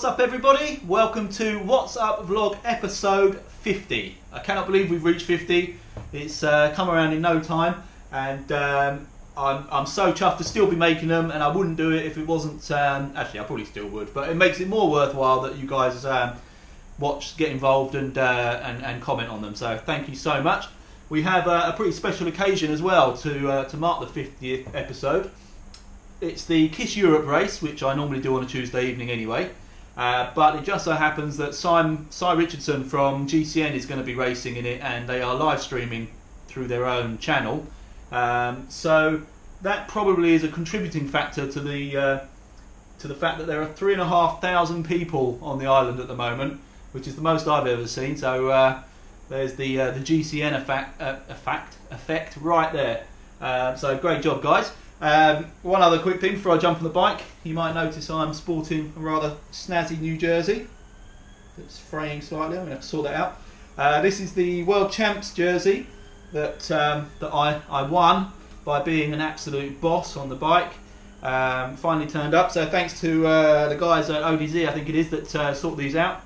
What's up everybody? Welcome to What's Up Vlog episode 50. I cannot believe we've reached 50. It's come around in no time, and I'm so chuffed to still be making them, and I wouldn't do it if it wasn't, actually I probably still would, but it makes it more worthwhile that you guys watch, get involved and comment on them, so thank you so much. We have a pretty special occasion as well to mark the 50th episode. It's the KiSS Europe race, which I normally do on a Tuesday evening anyway. But it just so happens that Si Richardson from GCN is going to be racing in it, and they are live streaming through their own channel. So that probably is a contributing factor to the fact that there are 3,500 people on the island at the moment, which is the most I've ever seen. So there's the GCN effect right there. So great job, guys. One other quick thing before I jump on the bike, you might notice I'm sporting a rather snazzy new jersey that's fraying slightly. I'm going to have to sort that out. This is the World Champs jersey that I won by being an absolute boss on the bike. Finally turned up, so thanks to the guys at ODZ, I think it is, that sort these out.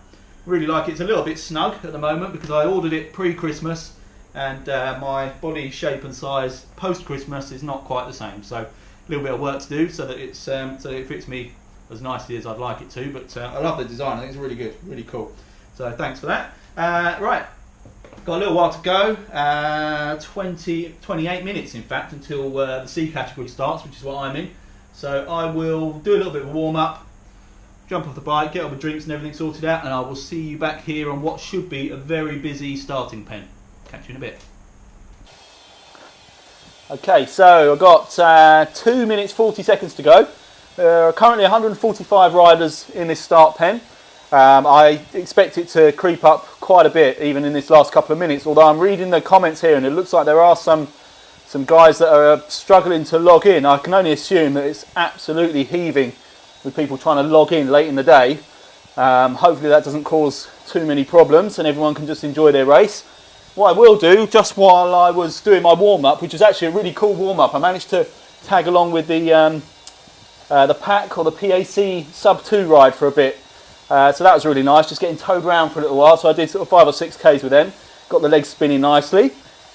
Really like it. It's a little bit snug at the moment because I ordered it pre-Christmas, and my body shape and size post-Christmas is not quite the same, so a little bit of work to do so that it's so that it fits me as nicely as I'd like it to. But I love the design. I think it's really good, really cool. So thanks for that. Right, got a little while to go. 28 minutes in fact until the C category starts, which is what I'm in. So I will do a little bit of a warm-up, jump off the bike, get all the drinks and everything sorted out, and I will see you back here on what should be a very busy starting pen. Catch you in a bit. Okay, so I've got 2 minutes 40 seconds to go. There are currently 145 riders in this start pen. I expect it to creep up quite a bit even in this last couple of minutes, although I'm reading the comments here and it looks like there are some guys that are struggling to log in. I can only assume that it's absolutely heaving with people trying to log in late in the day. Hopefully that doesn't cause too many problems and everyone can just enjoy their race. What I will do, just while I was doing my warm-up, which is actually a really cool warm-up, I managed to tag along with the PAC or the PAC sub 2 ride for a bit. So that was really nice, just getting towed around for a little while. So I did sort of 5 or 6 Ks with them, got the legs spinning nicely.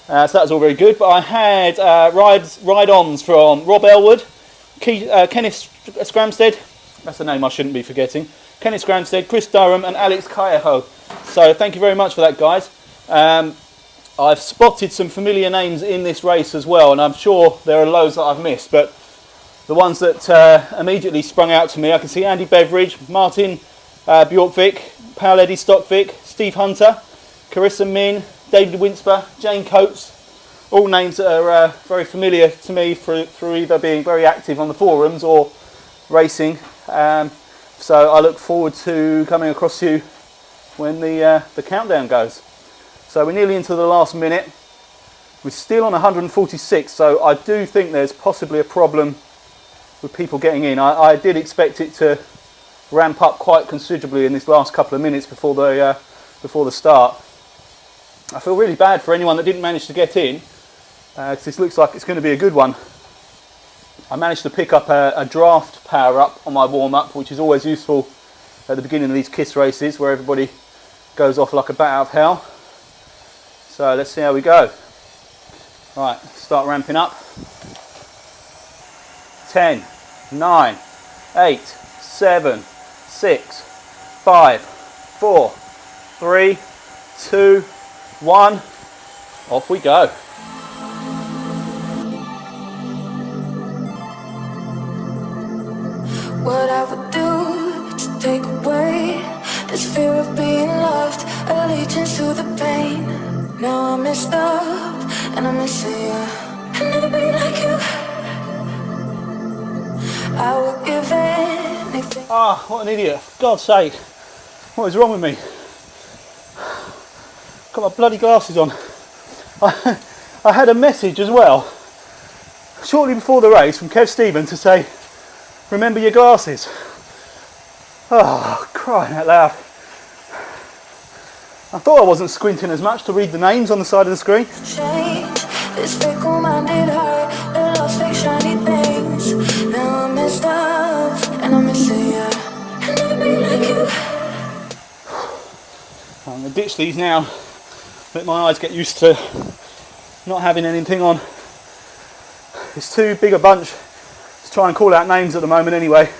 So that was all very good. But I had ride-ons from Rob Elwood, Kenneth Scramstead, that's the name I shouldn't be forgetting, Kenneth Scramstead, Chris Durham and Alex Callejo. So thank you very much for that, guys. I've spotted some familiar names in this race as well, and I'm sure there are loads that I've missed, but the ones that immediately sprung out to me, I can see Andy Beveridge, Martin Bjorkvik, Paul Eddie Stockvik, Steve Hunter, Carissa Min, David Winsper, Jane Coates, all names that are very familiar to me through either being very active on the forums or racing. So I look forward to coming across you when the countdown goes. So we're nearly into the last minute. We're still on 146, so I do think there's possibly a problem with people getting in. I did expect it to ramp up quite considerably in this last couple of minutes before the start. I feel really bad for anyone that didn't manage to get in, because this looks like it's going to be a good one. I managed to pick up a draft power-up on my warm-up, which is always useful at the beginning of these KiSS races, where everybody goes off like a bat out of hell. So let's see how we go. Right, start ramping up. 10, 9, 8, 7, 6, 5, 4, 3, 2, 1. Off we go. What I would do to take away this fear of being loved, allegiance to the pain. Now I'm messed up and I'm missing you. I'll never be like you. I would give anything. Ah, what an idiot. For God's sake. What is wrong with me? Got my bloody glasses on. I had a message as well, shortly before the race, from Kev Stephen to say, remember your glasses. Oh, crying out loud. I thought I wasn't squinting as much to read the names on the side of the screen. Change this fickle-minded heart that loves fake shiny things. Now I'm messed up and I'm missing you. I'm going to ditch these now, let my eyes get used to not having anything on. It's too big a bunch to try and call out names at the moment anyway,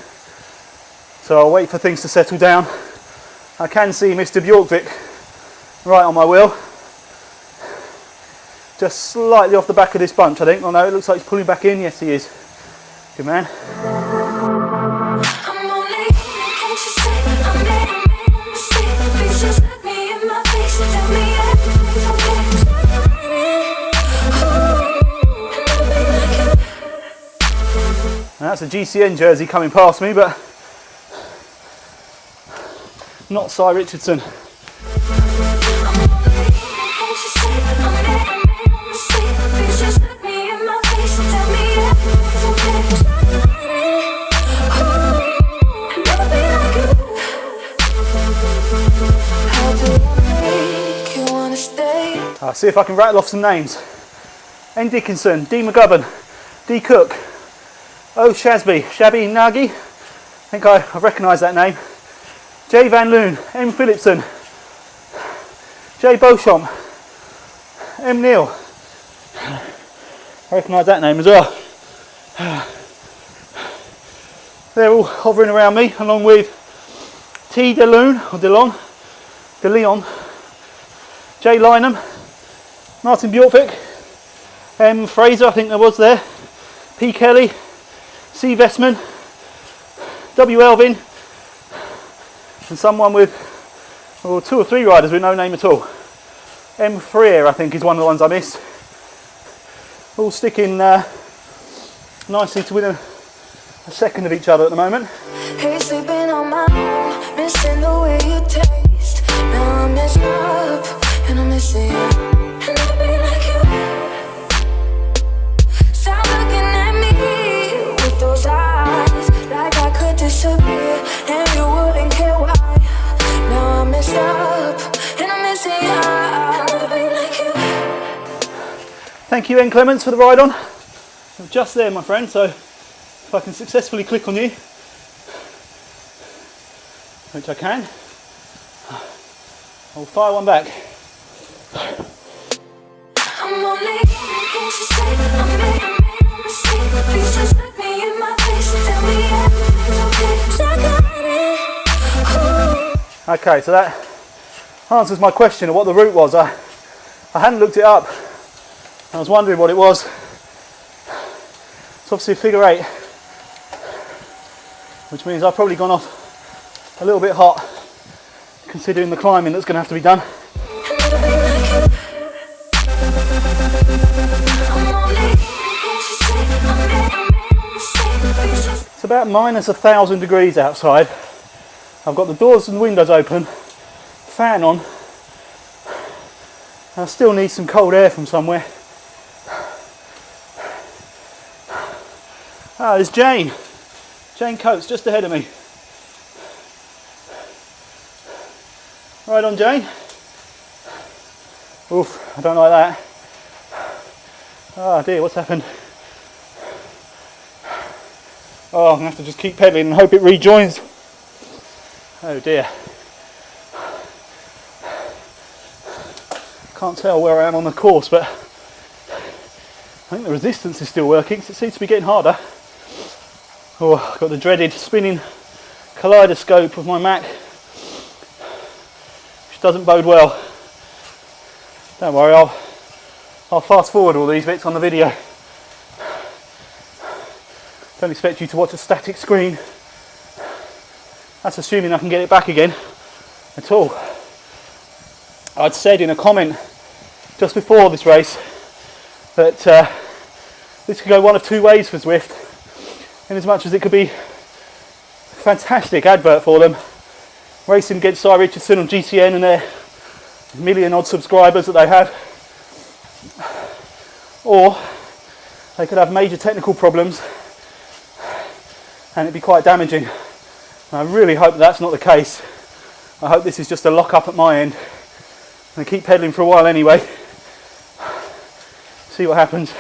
so I'll wait for things to settle down. I can see Mr. Bjorkvik right on my wheel, just slightly off the back of this bunch I think. Oh no, it looks like he's pulling back in. Yes he is. Good man. That's a GCN jersey coming past me, but not Si Richardson. I'll see if I can rattle off some names. N. Dickinson, D. McGovern, D. Cook, O. Shasby, Shabby Nagy, I think I've recognised that name. J. Van Loon, M. Phillipson, J. Beauchamp, M. Neal. I recognise that name as well. They're all hovering around me, along with T. DeLeon, J. Lynham, Martin Bjorkvik, M. Fraser, I think there was there, P. Kelly, C. Vestman, W. Elvin, and someone with, or 2 or 3 riders with no name at all. M. Freer, I think, is one of the ones I missed. All sticking nicely to within a second of each other at the moment. Hey, sleeping on my own, missing the way you taste. Now I'm messed up, and I'm missing you. And I'll be like you. Stop looking at me with those eyes, like I could disappear, and you wouldn't care why. Now I'm messed up, and I'm missing you. And I'll be like you. Thank you, N. Clements, for the ride on. You're just there, my friend, so if I can successfully click on you, which I can, I'll fire one back. I'm only human, can't you see? I made a mistake. Please just look me in my face and tell me everything's okay. 'Cause I got it. Okay, so that answers my question of what the route was. I hadn't looked it up. I was wondering what it was. It's obviously a figure 8, which means I've probably gone off a little bit hot, considering the climbing that's going to have to be done. It's about minus 1,000 degrees outside. I've got the doors and windows open, fan on. I still need some cold air from somewhere. Ah, there's Jane. Jane Coates just ahead of me. Right on, Jane. Oof, I don't like that. Oh dear, what's happened? Oh, I'm going to have to just keep pedaling and hope it rejoins. Oh dear. Can't tell where I am on the course, but I think the resistance is still working, so it seems to be getting harder. Oh, I've got the dreaded spinning kaleidoscope of my Mac, which doesn't bode well. Don't worry, I'll fast forward all these bits on the video. Don't expect you to watch a static screen. That's assuming I can get it back again at all. I'd said in a comment just before this race that this could go one of 2 ways for Zwift, in as much as it could be a fantastic advert for them, racing against Si Richardson on GCN and their million odd subscribers that they have, or they could have major technical problems and it'd be quite damaging. And I really hope that's not the case. I hope this is just a lock up at my end. I'm going to keep pedaling for a while anyway. See what happens.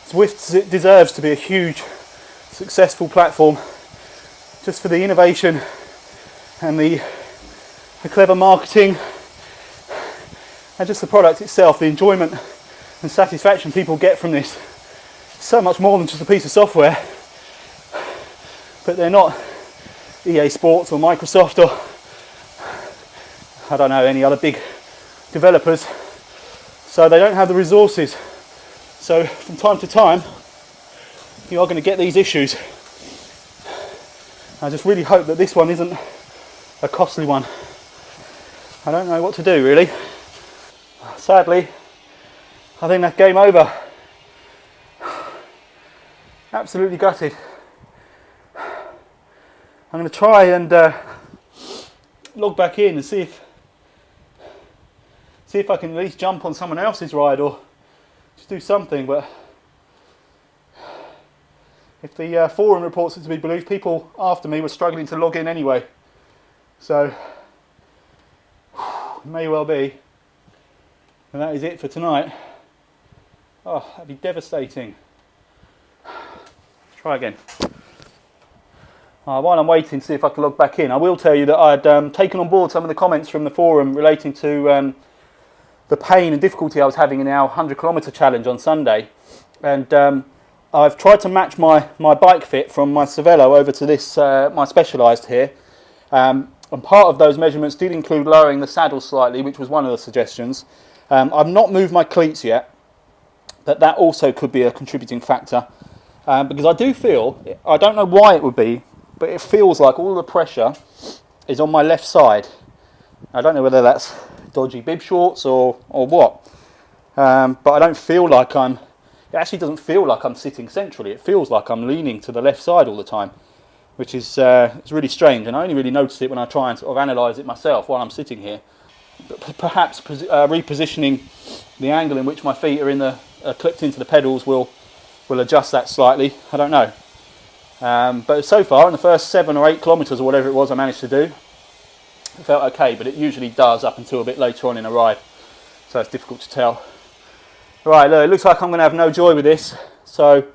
Zwift deserves to be a huge, successful platform. just for the innovation and the clever marketing and just the product itself, the enjoyment and satisfaction people get from this. So much more than just a piece of software, but they're not EA Sports or Microsoft or I don't know, any other big developers, so they don't have the resources. So from time to time you are going to get these issues. I just really hope that this one isn't a costly one. I don't know what to do really. Sadly, I think that's game over. Absolutely gutted. I'm going to try and log back in and see if I can at least jump on someone else's ride or just do something, but if the forum reports are to be believed, people after me were struggling to log in anyway, so it may well be. And that is it for tonight. Oh, that'd be devastating. Try again. While I'm waiting to see if I can log back in, I will tell you that I'd taken on board some of the comments from the forum relating to the pain and difficulty I was having in our 100-kilometre challenge on Sunday. And I've tried to match my bike fit from my Cervelo over to this, my Specialized here. And part of those measurements did include lowering the saddle slightly, which was one of the suggestions. I've not moved my cleats yet, but that also could be a contributing factor. Because I do feel, I don't know why it would be, but it feels like all the pressure is on my left side. I don't know whether that's dodgy bib shorts or what, but I don't feel like it actually doesn't feel like I'm sitting centrally. It feels like I'm leaning to the left side all the time, which is it's really strange, and I only really notice it when I try and sort of analyse it myself while I'm sitting here. But perhaps repositioning the angle in which my feet are clipped into the pedals will adjust that slightly. I don't know. But so far, in the first 7 or 8 kilometres or whatever it was I managed to do, it felt okay, but it usually does up until a bit later on in a ride, so it's difficult to tell. Right, look, it looks like I'm going to have no joy with this, so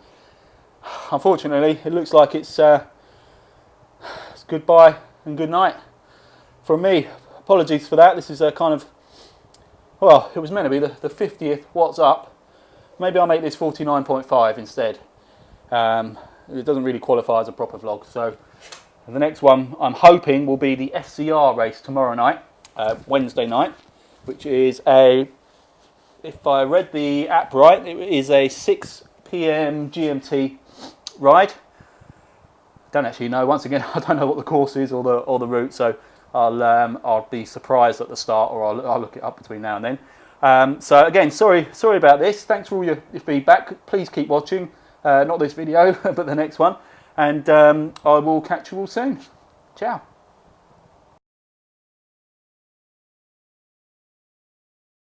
unfortunately it looks like it's goodbye and good night from me. Apologies for that. This is a kind of, well, it was meant to be the 50th What's Up. Maybe I'll make this 49.5 instead. It doesn't really qualify as a proper vlog, so the next one I'm hoping will be the SCR race tomorrow night, Wednesday night, which is if I read the app right, it is a 6 PM GMT ride. Don't actually know. Once again, I don't know what the course is or the route, so I'll be surprised at the start, or I'll look it up between now and then. So again, sorry about this. Thanks for all your feedback. Please keep watching. Not this video, but the next one. And I will catch you all soon. Ciao.